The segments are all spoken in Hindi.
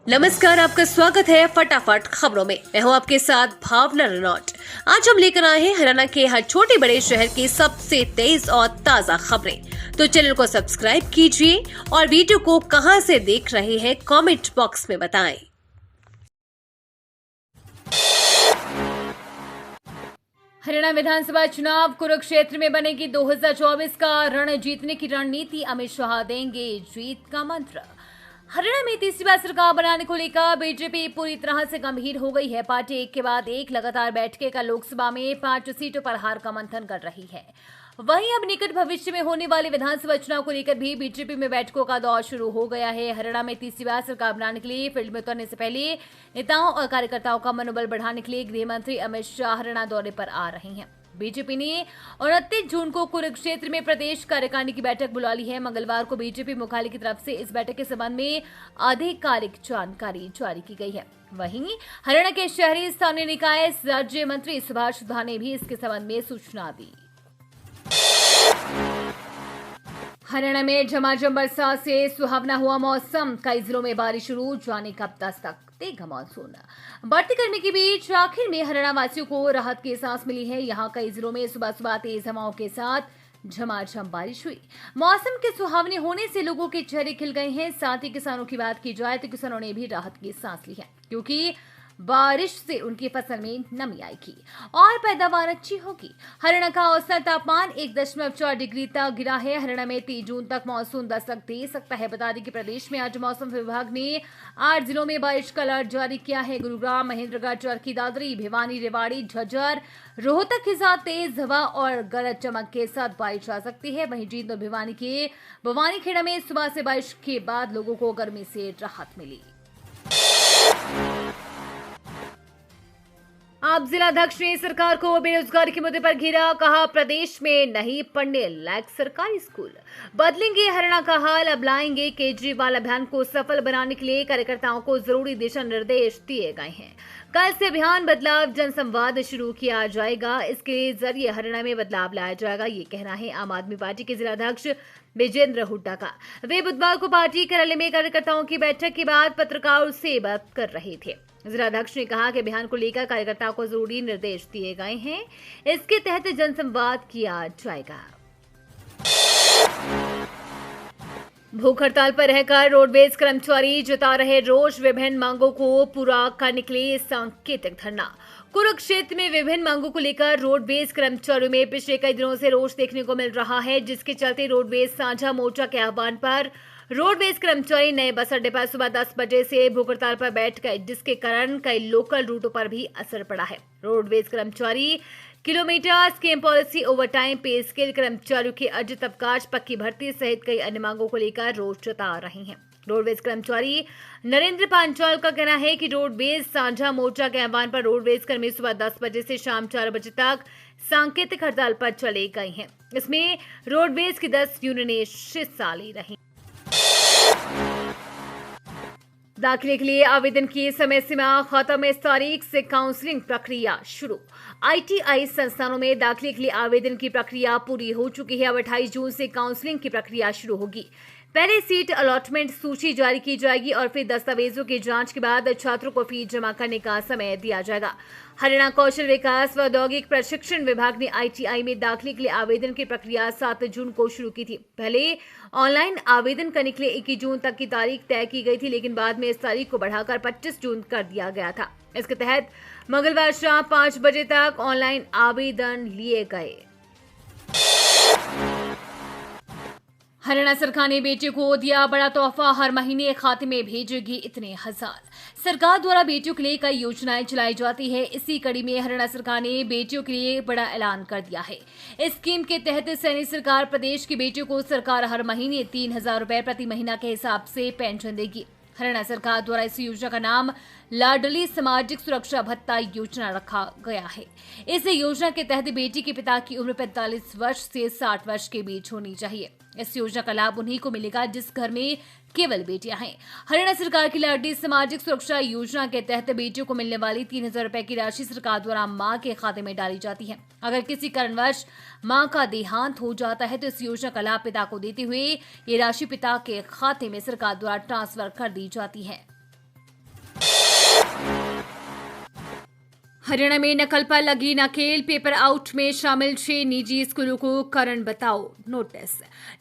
नमस्कार, आपका स्वागत है फटाफट खबरों में। मैं हूं आपके साथ भावना रनौट। आज हम लेकर आए हैं हरियाणा के हर छोटे बड़े शहर की सबसे तेज और ताजा खबरें। तो चैनल को सब्सक्राइब कीजिए और वीडियो को कहां से देख रहे हैं कमेंट बॉक्स में बताएं। हरियाणा विधानसभा चुनाव कुरुक्षेत्र में बनेगी 2024 का रण जीतने की रणनीति, अमित शाह देंगे जीत का मंत्र। हरियाणा में तीसरी बार सरकार बनाने को लेकर बीजेपी पूरी तरह से गंभीर हो गई है। पार्टी एक के बाद एक लगातार बैठकें कर लोकसभा में 5 सीटों पर हार का मंथन कर रही है। वहीं अब निकट भविष्य में होने वाले विधानसभा चुनाव को लेकर भी बीजेपी में बैठकों का दौर शुरू हो गया है। हरियाणा में तीसरी बार सरकार बनाने के लिए फील्ड में उतरने से पहले नेताओं और कार्यकर्ताओं का मनोबल बढ़ाने के लिए गृह मंत्री अमित शाह हरियाणा दौरे पर आ रहे हैं। बीजेपी ने 29 जून को कुरुक्षेत्र में प्रदेश कार्यकारिणी की बैठक बुला ली है। मंगलवार को बीजेपी मुख्यालय की तरफ से इस बैठक के संबंध में आधिकारिक जानकारी जारी की गई है। वहीं हरियाणा के शहरी स्थानीय निकाय राज्य मंत्री सुभाष सुधा ने भी इसके संबंध में सूचना दी। हरियाणा में झमाझम बरसात से सुहावना हुआ मौसम। कई जिलों में बारिश शुरू, जाने कब दस्तक देगा मॉनसून। बढ़ती गर्मी के बीच आखिर में हरियाणा वासियों को राहत की सांस मिली है। यहाँ कई जिलों में सुबह सुबह तेज हवाओं के साथ झमाझम बारिश हुई। मौसम के सुहावने होने से लोगों के चेहरे खिल गए हैं। साथ ही किसानों की बात की जाए तो किसानों ने भी राहत की सांस ली है, क्योंकि बारिश से उनकी फसल में नमी आएगी और पैदावार अच्छी होगी। हरियाणा का औसत तापमान 1.4 डिग्री तक गिरा है। हरियाणा में 3 जून तक मानसून दस्तक दे सकता है। बता दें कि प्रदेश में आज मौसम विभाग ने 8 जिलों में बारिश का अलर्ट जारी किया है। गुरुग्राम, महेंद्रगढ़, चरखी दादरी, भिवानी, रेवाड़ी, झज्जर, रोहतक के साथ तेज हवा और गरज चमक के साथ बारिश आ सकती है। वहीं जींद और भिवानी के भवानीखेड़ा में सुबह से बारिश के बाद लोगों को गर्मी से राहत मिली। आप जिलाध्यक्ष ने सरकार को बेरोजगारी के मुद्दे पर घेरा, कहा प्रदेश में नहीं पढ़ने लायक सरकारी स्कूल। बदलेंगे हरियाणा का हाल, अब लाएंगे केजरीवाल अभियान को सफल बनाने के लिए कार्यकर्ताओं को जरूरी दिशा निर्देश दिए गए हैं। कल से अभियान बदलाव जनसंवाद शुरू किया जाएगा। इसके जरिए हरियाणा में बदलाव लाया जाएगा, ये कहना है आम आदमी पार्टी के जिलाध्यक्ष विजेंद्र हुड्डा का। वे बुधवार को पार्टी कार्यालय में कार्यकर्ताओं की बैठक के बाद पत्रकारों से बात कर रहे थे। जिलाध्यक्ष ने कहा कि अभियान को लेकर कार्यकर्ताओं को जरूरी निर्देश दिए गए हैं। इसके तहत जनसंवाद किया जाएगा। भूख हड़ताल पर रहकर रोडवेज कर्मचारी जता रहे रोष, विभिन्न मांगों को पूरा करने के लिए सांकेतिक धरना। कुरुक्षेत्र में विभिन्न मांगों को लेकर रोडवेज कर्मचारियों में पिछले कई दिनों से रोष देखने को मिल रहा है, जिसके चलते रोडवेज साझा मोर्चा के आह्वान पर रोडवेज कर्मचारी नए बस अड्डे पर सुबह 10 बजे से भूख हड़ताल पर बैठ गए, जिसके कारण कई लोकल रूटों पर भी असर पड़ा है। रोडवेज कर्मचारी किलोमीटर स्कीम पॉलिसी, ओवरटाइम पे स्केल, कर्मचारियों के अर्जित अवकाश, पक्की भर्ती सहित कई अन्य मांगों को लेकर रोष जता रहे हैं। रोडवेज कर्मचारी नरेंद्र पांचाल का कहना है कि रोडवेज साझा मोर्चा के आह्वान पर रोडवेज कर्मी सुबह 10 बजे से शाम 4 बजे तक सांकेतिक हड़ताल पर चले गए हैं। इसमें रोडवेज की 10 यूनियनें हिस्सा ले रही। दाखिले के लिए आवेदन की समय सीमा खत्म, इस तारीख से काउंसलिंग प्रक्रिया शुरू। आईटीआई संस्थानों में दाखिले के लिए आवेदन की प्रक्रिया पूरी हो चुकी है। अब 28 जून से काउंसलिंग की प्रक्रिया शुरू होगी। पहले सीट अलॉटमेंट सूची जारी की जाएगी और फिर दस्तावेजों की जांच के बाद छात्रों को फीस जमा करने का समय दिया जाएगा। हरियाणा कौशल विकास व औद्योगिक प्रशिक्षण विभाग ने आईटीआई में दाखिले के लिए आवेदन की प्रक्रिया 7 जून को शुरू की थी। पहले ऑनलाइन आवेदन करने के लिए 21 जून तक की तारीख तय की गई थी, लेकिन बाद में इस तारीख को बढ़ाकर 25 जून कर दिया गया था। इसके तहत मंगलवार शाम 5 बजे तक ऑनलाइन आवेदन लिए गए। हरियाणा सरकार ने बेटियों को दिया बड़ा तोहफा, हर महीने खाते में भेजेगी इतने हजार। सरकार द्वारा बेटियों के लिए कई योजनाएं चलाई जाती है। इसी कड़ी में हरियाणा सरकार ने बेटियों के लिए बड़ा ऐलान कर दिया है। इस स्कीम के तहत सैनी सरकार प्रदेश की बेटियों को सरकार हर महीने 3,000 रुपए प्रति महीना के हिसाब से पेंशन देगी। हरियाणा सरकार द्वारा इस योजना का नाम लाडली सामाजिक सुरक्षा भत्ता योजना रखा गया है। इस योजना के तहत बेटी के पिता की उम्र 45 वर्ष से 60 वर्ष के बीच होनी चाहिए। इस योजना का लाभ उन्हीं को मिलेगा जिस घर में केवल बेटियां हैं। हरियाणा सरकार की लाडली सामाजिक सुरक्षा योजना के तहत बेटियों को मिलने वाली 3,000 रुपए की राशि सरकार द्वारा मां के खाते में डाली जाती है। अगर किसी कारणवश मां का देहांत हो जाता है तो इस योजना का लाभ पिता को देते हुए ये राशि पिता के खाते में सरकार द्वारा ट्रांसफर कर दी जाती है। हरियाणा में नकल पर लगी नकेल, पेपर आउट में शामिल 6 निजी स्कूलों को कारण बताओ नोटिस।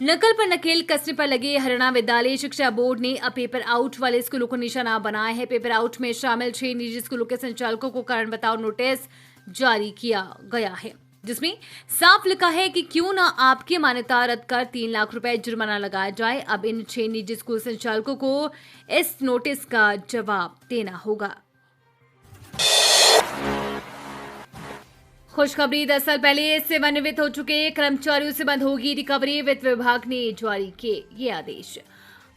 नकल पर नकेल कसने पर लगे हरियाणा विद्यालय शिक्षा बोर्ड ने अब पेपर आउट वाले स्कूलों को निशाना बनाया है। पेपर आउट में शामिल 6 निजी स्कूलों के संचालकों को कारण बताओ नोटिस जारी किया गया है, जिसमें साफ लिखा है कि क्यों ना आपकी मान्यता रद्द कर 3 लाख रुपए जुर्माना लगाया जाए। अब इन 6 निजी स्कूल संचालकों को इस नोटिस का जवाब देना होगा। खुशखबरी, 10 साल पहले सेवानिवृत्त हो चुके कर्मचारियों से बंद होगी रिकवरी। वित्त विभाग ने जारी किए ये आदेश।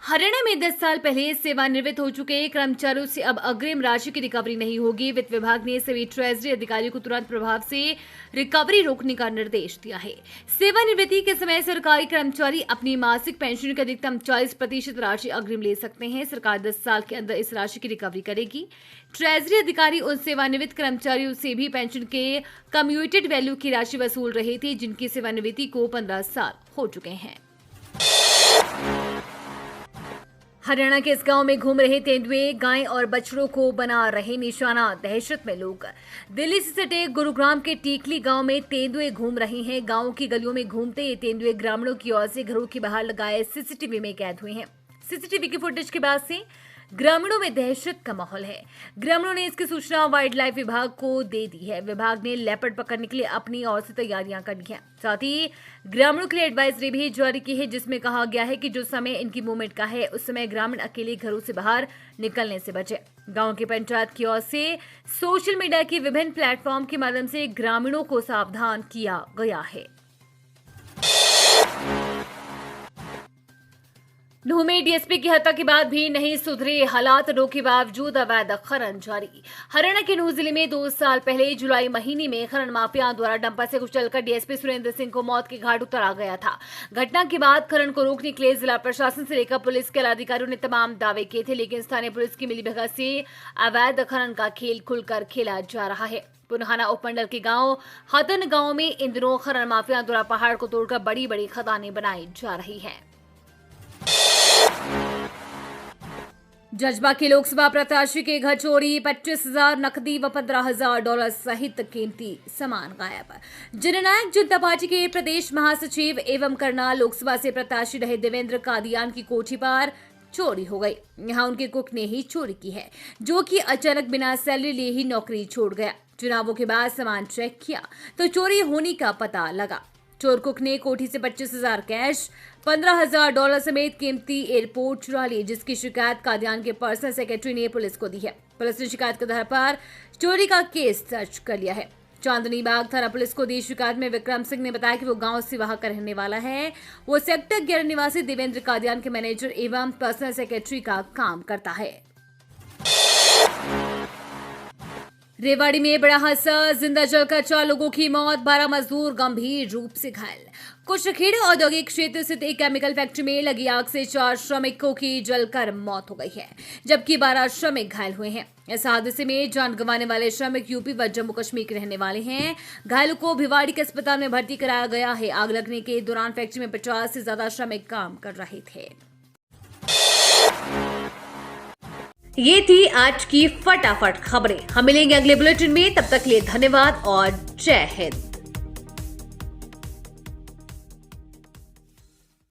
हरियाणा में 10 साल पहले सेवानिवृत्त हो चुके कर्मचारियों से अब अग्रिम राशि की रिकवरी नहीं होगी। वित्त विभाग ने सभी ट्रेजरी अधिकारियों को तुरंत प्रभाव से रिकवरी रोकने का निर्देश दिया है। सेवानिवृत्ति के समय सरकारी कर्मचारी अपनी मासिक पेंशन की अधिकतम 40% राशि अग्रिम ले सकते हैं। सरकार 10 साल के अंदर इस राशि की रिकवरी करेगी। ट्रेजरी अधिकारी उन सेवानिवृत्त कर्मचारियों से भी पेंशन के कम्यूटेड वैल्यू की राशि वसूल रहे थे जिनकी सेवानिवृत्ति को 15 साल हो चुके हैं। हरियाणा के इस गांव में घूम रहे तेंदुए गाय और बछड़ों को बना रहे निशाना, दहशत में लोग। दिल्ली से सटे गुरुग्राम के टीकली गांव में तेंदुए घूम रहे हैं। गांव की गलियों में घूमते ये तेंदुए ग्रामीणों की ओर से घरों के बाहर लगाए सीसीटीवी में कैद हुए हैं। सीसीटीवी की फुटेज के बाद से ग्रामीणों में दहशत का माहौल है। ग्रामीणों ने इसकी सूचना वाइल्ड लाइफ विभाग को दे दी है। विभाग ने लेपर्ड पकड़ने के लिए अपनी ओर से तैयारियां कर ली हैं। साथ ही ग्रामीणों के लिए एडवाइजरी भी जारी की है, जिसमें कहा गया है कि जो समय इनकी मूवमेंट का है उस समय ग्रामीण अकेले घरों से बाहर निकलने से बचे। गांव की पंचायत की ओर से सोशल मीडिया के विभिन्न प्लेटफॉर्म के माध्यम से ग्रामीणों को सावधान किया गया है। नूह में डीएसपी की हत्या के बाद भी नहीं सुधरे हालात, रोक के बावजूद अवैध खनन जारी। हरियाणा के नूह जिले में 2 साल पहले जुलाई महीने में खनन माफियाओं द्वारा डंपर से कुचलकर डीएसपी सुरेंद्र सिंह को मौत के घाट उतारा गया था। घटना के बाद खनन को रोकने के लिए जिला प्रशासन से लेकर पुलिस के अधिकारियों ने तमाम दावे किए थे, लेकिन स्थानीय पुलिस की मिलीभगत से अवैध खनन का खेल खुलकर खेला जा रहा है। पुनहाना उपमंडल के गांव हतन गांव में इन दिनों खनन माफियाओं द्वारा पहाड़ को तोड़कर बड़ी बड़ी खदानें बनाई जा रही है। जज्बा के लोकसभा प्रत्याशी के घर चोरी, 25,000 नकदी व $15,000 सहित कीमती सामान गायब। जननायक जनता पार्टी के प्रदेश महासचिव एवं करनाल लोकसभा से प्रत्याशी रहे देवेंद्र कादियान की कोठी पर चोरी हो गई। यहां उनके कुक ने ही चोरी की है, जो कि अचानक बिना सैलरी लिए ही नौकरी छोड़ गया। चुनावों के बाद सामान चेक किया तो चोरी होने का पता लगा। चोर कुक ने कोठी से 25,000 कैश, $15,000 समेत कीमती एयरपोर्ट चुरा ली, जिसकी शिकायत कादियान के पर्सनल सेक्रेटरी ने पुलिस को दी है। पुलिस ने शिकायत के आधार पर चोरी का केस दर्ज कर लिया है। चांदनी बाग थाना पुलिस को दी शिकायत में विक्रम सिंह ने बताया कि वो गांव सिवाहा का रहने वाला है। वो सेक्टर 11 निवासी देवेंद्र कादियान के मैनेजर एवं पर्सनल सेक्रेटरी का काम करता है। रेवाड़ी में बड़ा हादसा, जिंदा जलकर 4 लोगों की मौत, 12 मजदूर गंभीर रूप से घायल। कुशखेड़ा औद्योगिक क्षेत्र स्थित एक केमिकल फैक्ट्री में लगी आग से 4 श्रमिकों की जलकर मौत हो गई है, जबकि 12 श्रमिक घायल हुए हैं। इस हादसे में जान गंवाने वाले श्रमिक यूपी व जम्मू कश्मीर के रहने वाले हैं। घायलों को भिवाड़ी के अस्पताल में भर्ती कराया गया है। आग लगने के दौरान फैक्ट्री में 50 से ज्यादा श्रमिक काम कर रहे थे। ये थी आज की फटाफट खबरें। हम मिलेंगे अगले बुलेटिन में, तब तक के लिए धन्यवाद और जय हिंद।